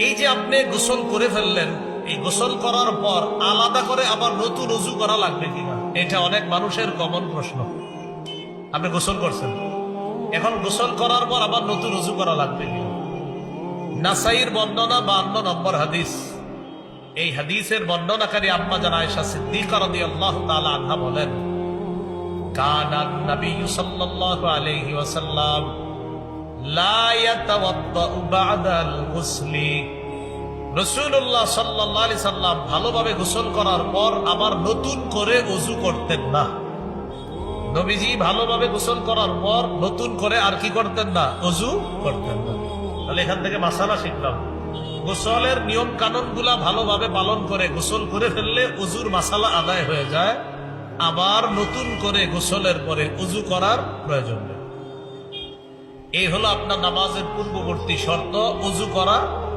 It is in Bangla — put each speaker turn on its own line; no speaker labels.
এই যে আপনি গোসল করে ফেললেন, এই গোসল করার পর আলাদা করে আবার নতুন উজু করা লাগবে কিনা, এটা অনেক মানুষের কমন প্রশ্ন। আপনি গোসল করছেন, এখন গোসল করার পর আবার নতুন উজু করা লাগবে কিনা। নাসাইর বর্ণনা 52 নম্বর হাদিস। এই হাদিসের বর্ণনাকারী আম্মা জান আয়েশা সিদ্দিকা রাদিয়াল্লাহু তাআলা আনহা বলেন, কানান নবী সাল্লাল্লাহু আলাইহি ওয়াসাল্লাম লা ইয়াতাওয়াদ্দাউ বা'দাল গুসলি। রাসূলুল্লাহ সাল্লাল্লাহু আলাইহি সাল্লাম ভালোভাবে গোসল করার পর আবার নতুন করে ওযু করতেন না। নবীজি ভালোভাবে গোসল করার পর নতুন করে আর কি করতেন না, ওযু করতেন না। তাহলে এখান থেকে মাসালা শিখলাম, গোসলের নিয়ম কানুন গুলা ভালোভাবে পালন করে গোসল করে ফেললে ওযুর মাসালা আদায় হয়ে যায়, আবার নতুন করে গোসলের পরে ওযু করার প্রয়োজন নেই। এই হলো আপনার নামাজের পূর্ববর্তী শর্ত, ওযু করা